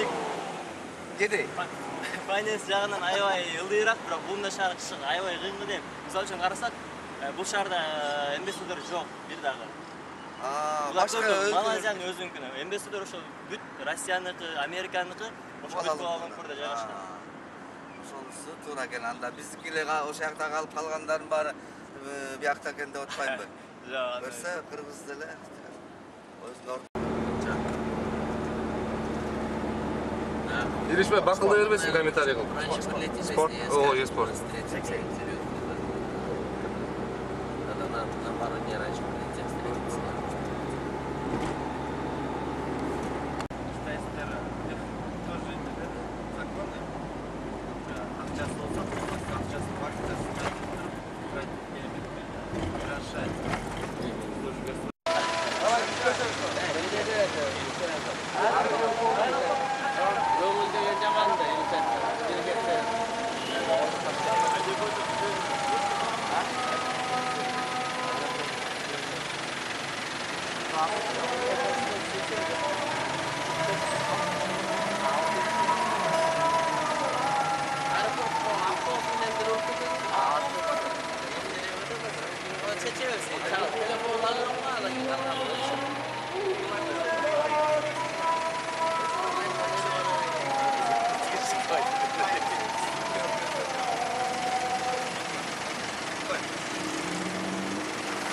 Биздик Кедей. Finance жағынан аябай ылдыйраак, бирок бунда шаар чыгыш аябай кыйын дейм. Мисалы үчүн карасак, бул шаарда инвестор жок бир дагы. Башка Малайзиянын өзүнүкүнө. Инвестор ошо бүт Россияныкы, Американыкы ошо бүт Куала-Лумпурда жайгашкан. Ошонусу туура экен. Анда биздикилер ошол жакта калып калгандардын баары биякта экен деп атпаймынбы? Жок. Көрсө кыргыз деле өзүнүн Иришбай, бакылдай бербесин, комментарий кыл. Спорт, о, спорт. Надо на пару дней раньше прилететь, встретиться. Тоже законы. Акчасы болсо, акчасы вакциясы решать.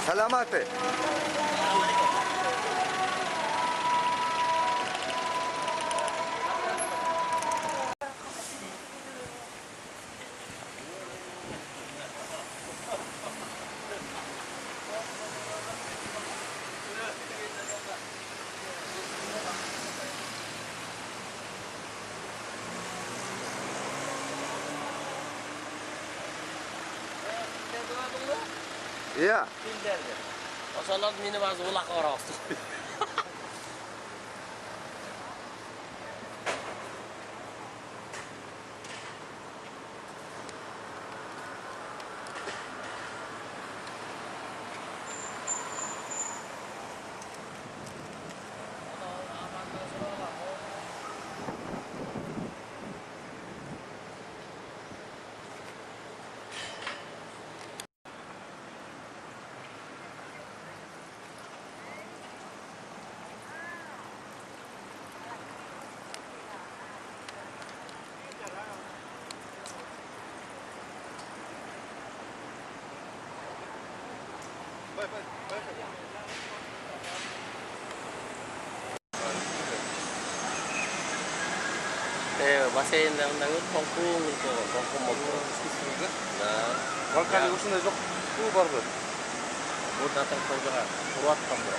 Саламаты. Iya. Ошолор мени базы улакка барабыз. Бассейнде мындай толкун болду. Ванкали ушундай жок. Бул барбы? Вот на том тоже урод там был.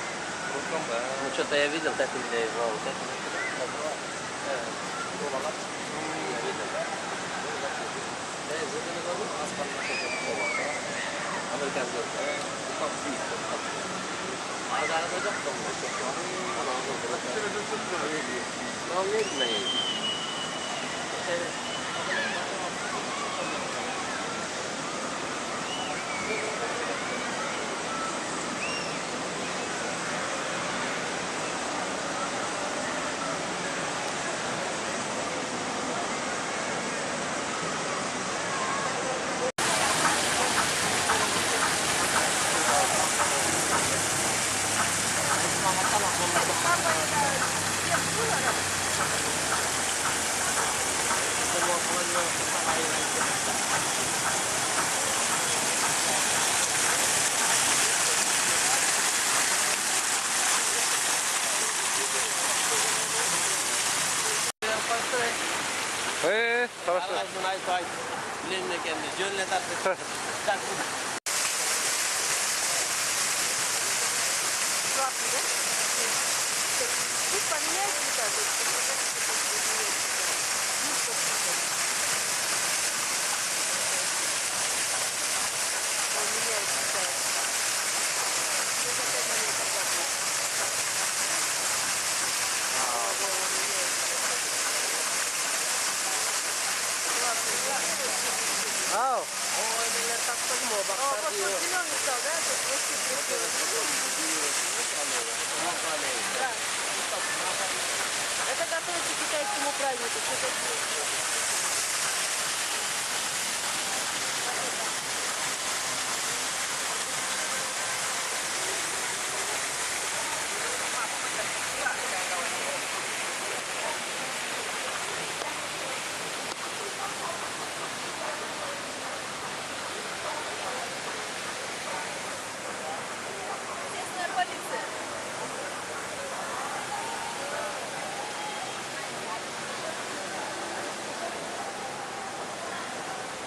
Ну что-то я видел, так и для его. Вот это я видел. Да, из этого года у нас парламент американский. А да, это как там? Ну, медленно едет. Хорошо. Тут поменяйте так. Ау. Зеленый стал, да? Это готовится к китайскому празднику. это что-то. Местная полиция.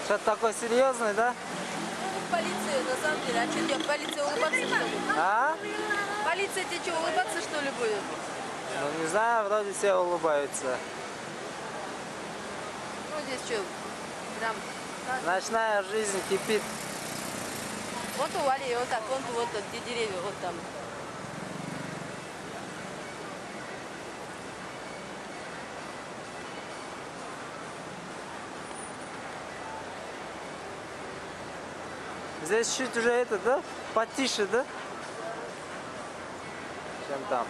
Что-то такой серьезный, да? Полиция, на самом деле. А что тебе, полиция улыбаться, что ли? А? Полиция тебе что, улыбаться, что ли, будет? Ну не знаю, вроде все улыбаются. Ну, здесь что, прям... Ночная жизнь кипит. Вот у Вали, вот так, вон вот где деревья, вот там. Здесь чуть уже это, да? Потише, да? Чем там.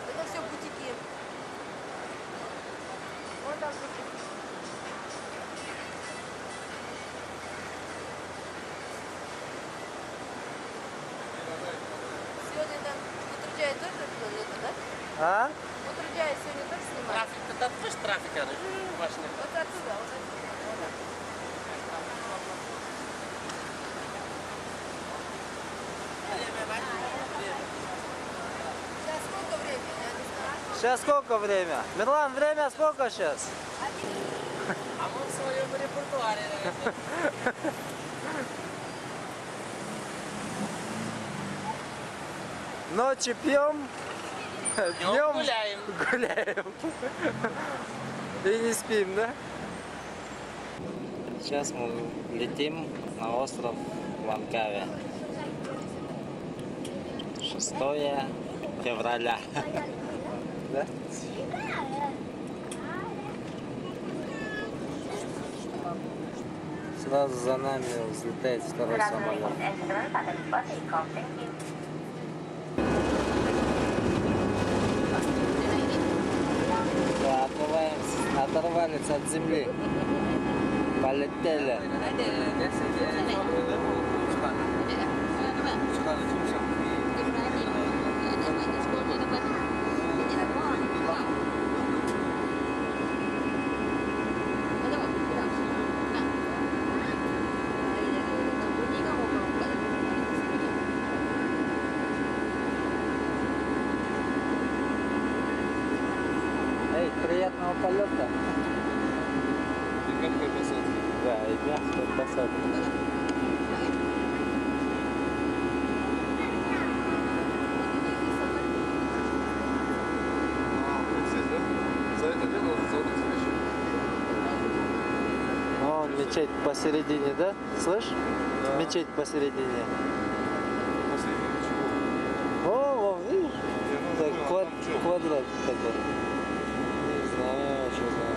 Это все бутики. Вот там бутики. Сегодня там Утрудяй тоже это, да? А? Утрудяй сегодня тоже снимает? Трафик, это тоже трафик, машины. Вот оттуда, вот оттуда. Вот так. Сейчас сколько времени? Я не знаю. Сейчас сколько время? Мирлан, время сколько сейчас? А мы в своем репертуаре, наверное. Ночью пьем, днем гуляем. гуляем. И не спим, да? Сейчас мы летим на остров Ланкаве. 6 февраля. Да? Сразу за нами взлетает второй самолет. Да, оторвались от земли. Полетели. Эй, приятного полета. И мягкой посадки. Да, и мягкой посадки. Здесь, да? За это дело заплатить еще. Вон мечеть посередине, да? Слышь? Да. Мечеть посередине. Посередине чего? О, вон, видишь? Я Так, понял, там чё? квадрат такой. Не знаю, что знаю.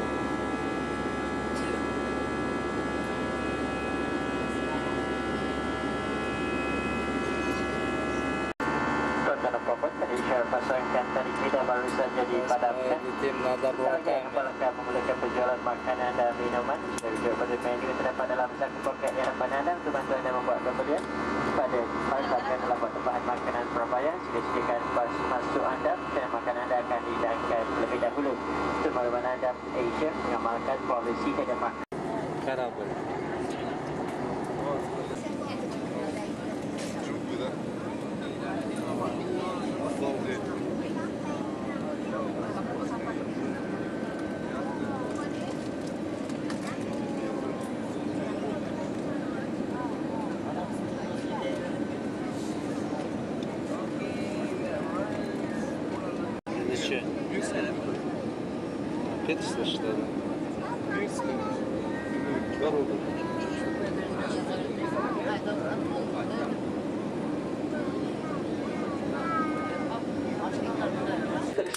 Tuan-tuan dan puan-puan, tadi saya pasangkan tadi kita baru saja dipadamkan. Lетим над Sekarang облаками. kepala memulakan penjualan makanan dan minuman. Dari pada menu yang terdapat dalam satu poket di hadapan anda untuk bantu anda membuat pembelian. Pada masakan dalam bahan makanan Surabaya, sudah sediakan pas masuk anda dan makanan anda akan dihidangkan terlebih dahulu. Untuk mana anda Asia mengamalkan polisi tidak makan. Корабль. Джунгли, да? Обалдеть. Или что? Мирская. Пирсы, что ли? Мирская. Дорога.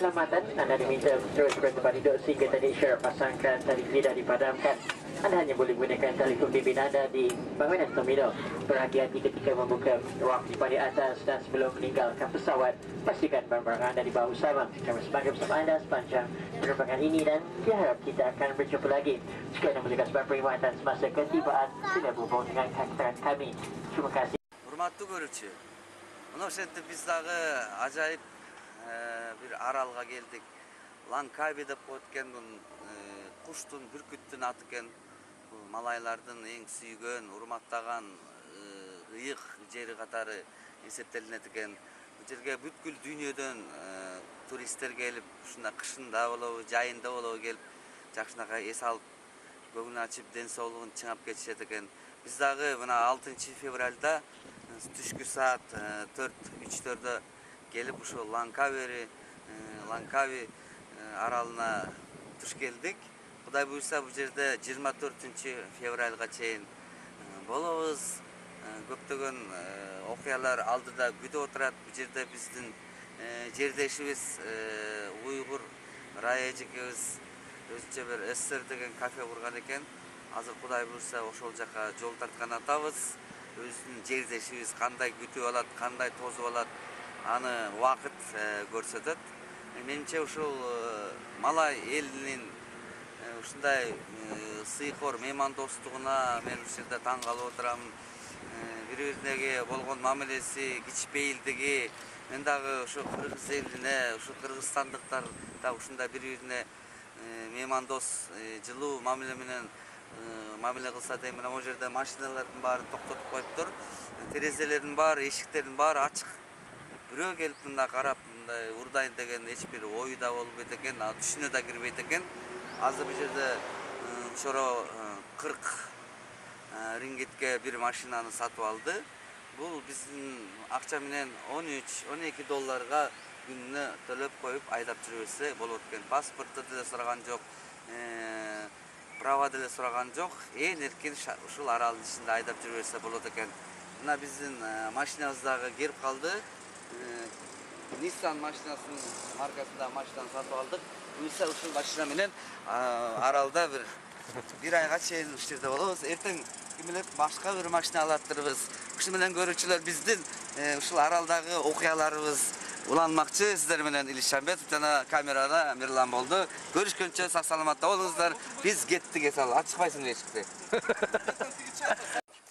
keselamatan, anda diminta terus bertempat duduk sehingga tali isyarat pasangkan tali tidak dipadamkan. Anda hanya boleh gunakan telefon bimbit anda di bangunan terminal. Berhati-hati ketika membuka ruang di atas dan sebelum meninggalkan pesawat. Pastikan barang-barang anda dibawa bersama. Kami sebagai bersama anda sepanjang penerbangan ini dan diharap kita akan berjumpa lagi. Jika anda memiliki sebab perkhidmatan semasa ketibaan, sila berhubung dengan kantoran kami. Terima kasih. Урматтуу көрүүчү, мына ошентип биз дагы ажайып бир аралга келдик. Лангкави деп коет экен, бул куштун, бүркүттүн аты экен. Бул малайлардын эң сүйгөн, урматтаган ыйык жери катары эсептелинет экен. Бул жерге бүткүл дүйнөдөн туристтер келип, ушундай кышында болобу, жайында болобу келип, жакшынакай эс алып, көңүл ачып, ден соолугун чыңап кетишет экен. Биз дагы мына 6 февралда түшкү саат 4-3-төрдө келип ушул Лангкави аралына туш келдик. Кудай буйрса бул жерде 24 февралга чейин болобуз. Көптөгөн окуялар алдыда күтүп отурат. Бул жерде биздин жердешибиз уйгур Рая эжекебиз өзүнчө бир СССР деген кафе курган экен. Азыр Кудай буйрса ошол жака жол тарткан атабыз. Өзүнүн жердешибиз кандай күтүп алат, кандай тосуп алат, аны убакыт көрсөтөт. Менимче ушул малай элинин ушундай сыйкор меймандостугуна мен ушул жерде таң калып отурам. Бири-бирине болгон мамилеси, кичпейилдиги, мен дагы ушу кыргыз элине, ушу кыргызстандыктар да ушундай бири-бирине меймандос, жылуу мамиле менен мамиле кылса дейм. Мына бул жерде машиналардын баарын токтотуп коюптур. Терезелердин баары, эшиктердин баары ачык. Бирөө келип мында карап, мындай урдайын деген эч бир ою да болбойт экен, түшүнө да кирбейт экен. Азыр бул жерде чоро 40 рингитке бир машинаны сатып алды. Бул биздин акча менен 13-12 долларга күнүнө төлөп коюп айдап жүрбөсө болот экен. Паспорту деле сураган жок, права деле сураган жок. Эң эркин ушул аралдын ичинде айдап жүрбөсө болот экен. Мына биздин машинабыз дагы келип калды. Nissan машинасынын маркасында машинаны сатып алдык. Буйрса ушул машина менен аралда бир айга чейин ушул жерде болобуз. Эртең ким билет башка бир машина алаттырбыз. Ушул менен көрүүчүлөр биздин ушул аралдагы окуяларыбыз уланмакчы. Сиздер менен Илиш Шамбетов жана камерада Мирлан болду. Көрүшкөнчө сак саламатта болуңуздар. Биз кеттик эсал. Ачыкпайсың эшикти.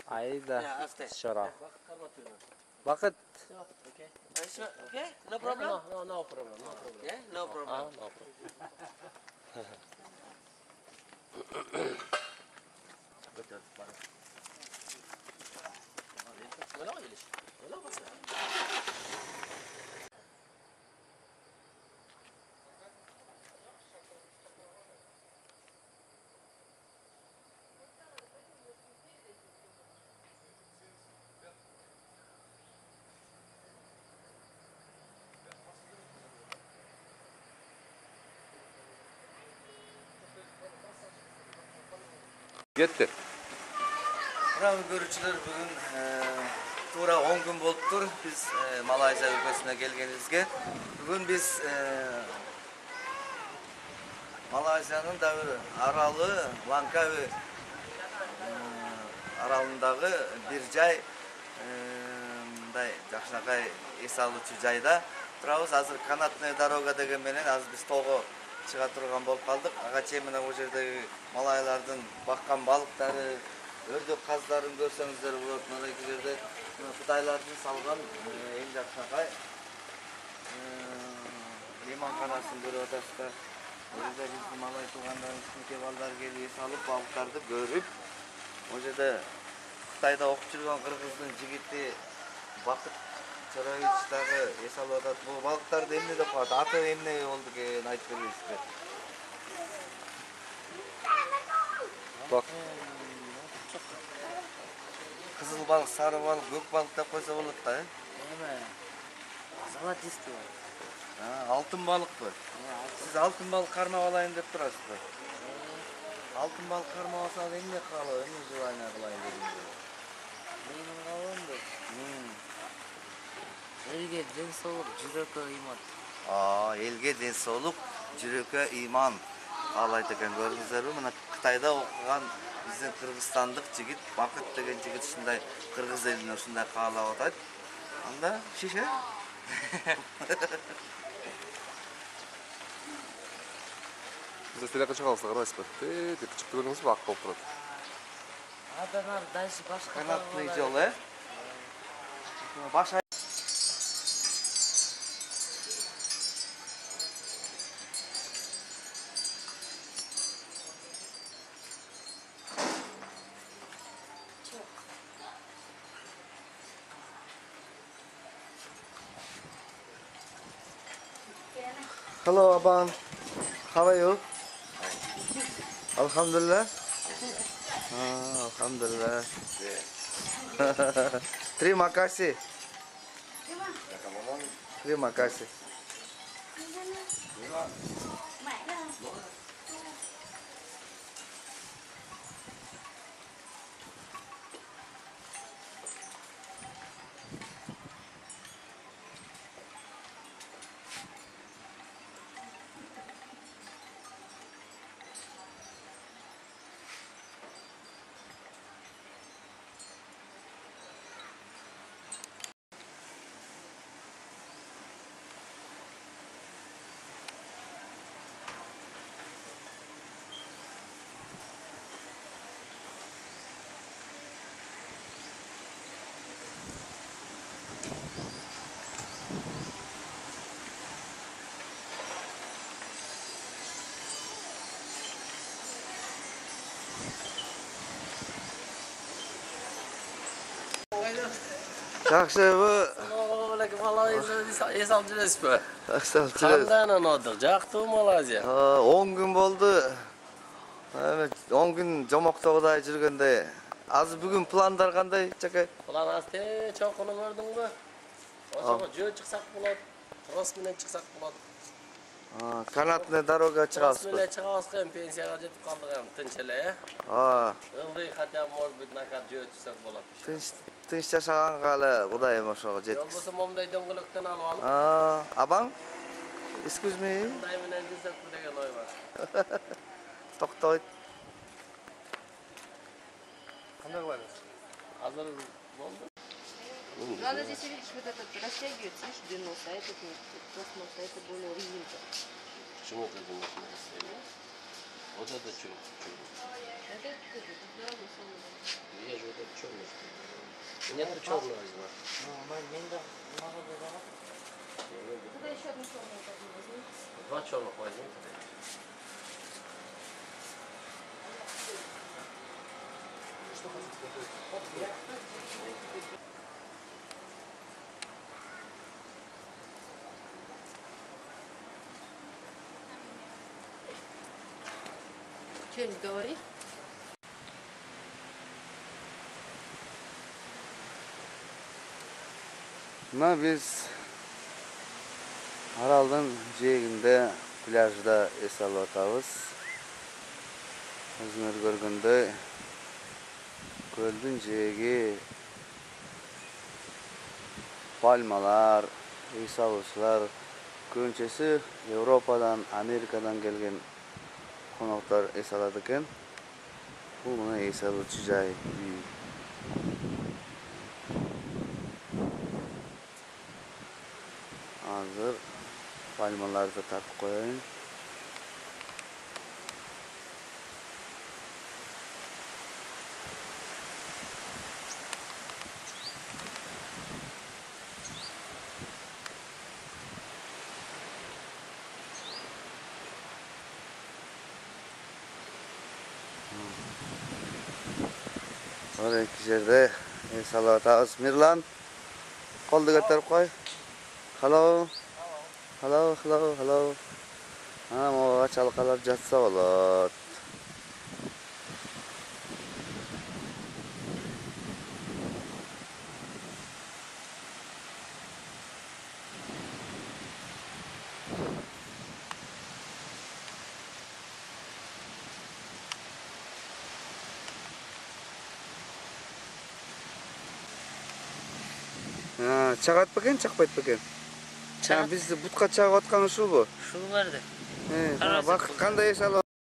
Айда. Шара. Вакыт. Okay, no problem. No problem. Yeah, no problem. No problem. Betul. Кетти. Мына көрүүчүлөр бүгүн туура 10 күн болуптур биз Малайзия өлкөсүнө келгенибизге. Бүгүн биз Малайзиянын да бир аралы Лангкави аралындагы бир жай мындай жакшынакай эс алуучу жайда турабыз. Азыр канатная дорога деген менен азыр биз тоого чыга турган болуп калдык. Ага чейин мына бул жердеги малайлардын баккан балыктары, өрдөк каздарын көрсөңүздөр болот. Мына эки жерде Кытайлардын салган эң жакшынакай мейманканасын көрүп атасыздар. Бул жерде биздин малай туугандарыбыз, кичинекей балдар келип эс алып, балыктарды көрүп, бул жерде Кытайда окуп жүргөн кыргыздын жигити Бакыт Чорович дагы эс алып атат. Бул балыктарды эмне деп коет? Аты эмне болду экен, айтып бересизби? Бак. Кызыл балык, сары балык, көк балык деп койсо болот да, Золотистый. алтын балыкпы? Сиз алтын балык кармап алайын деп турасызбы? Алтын балык кармап алсаңыз эмне кылалы, эмне желание кылайын дедиңиз? Менин калган элге ден соолук, жүрөккө кыймат. Elge денсаулық, жүрекке иман қалайды екен. Көрдіңіздер бе? Мына Қытайда оқыған біздің қырғызстандық жігіт, Бақыт деген жігіт шындай қырғыз еліне шындай қалап отайды. Анда шеше. Biz stelaka çıkalımızda karayız bak. Küçük görünüz bak болып тұрады. Адамдар дальше башка. Kanatlı жол, Baş Hello, Aban. How are you? Alhamdulillah. Alhamdulillah. Terima kasih. Terima kasih. Жақсы bu. Assalamualaikum, Allah esam жүресіз бе? Жақсы. Қандайынан одық, жақтың Малайзия? 10 gün болды. Evet, 10 gün Жомоктогудай жүргенде. Азыр бүгүн пландар кандай, Чакай? План аз те чоқыны көрдің бе? Ошоға жөө чықсақ болады, трос менен чықсақ болады. Канатный дорога Трос чыгасыз. менен чыгабыз эми пенсияға жетіп қалдық эми тынч эле, Ылдый хотя бы может быть накат жөө чыксак болот. Тынч жашаганга эле Кудайым ошого жеткиз. Болбосо момундай дөңгөлөктөн алып алып. Абаң? Excuse me. Мындай менен жүрсөк деген ой бар. Токтойт. Қандай қылайсыз? Азыр болду. Надо здесь, видишь, вот этот растягивается, видишь, 90, а этот нет, пластмасса, это более резинка. Почему ты думаешь, мы расстреляем? Вот это что? Это дорогой самый. Я же вот это черный. Нет, это черного возьму. Туда еще одну черную возьми. Два черных возьми. Что-нибудь говори. Mına biz Aral'ın жээгинде pляжda es alып атабыз. Өзүңөр көргөндөй көлдүн жээги пальмалар, эс алуучулар көбүнчөсү Европадан, Америкадан келген коноктор эс алат экен. Бул мына эс алуучу жай. Hazır palmaları da tartıp koyayım. Oraya iki yerde salatası Mirlan. Koldu götürüp koy. Hello. Hello, hello, hello. Ama çalkalar жатса болот. Чагат бекен, чакпайт бекен? чагат. Bizde butka çağ atkаны uşul bu. Ушул бар да. Bak kандай eş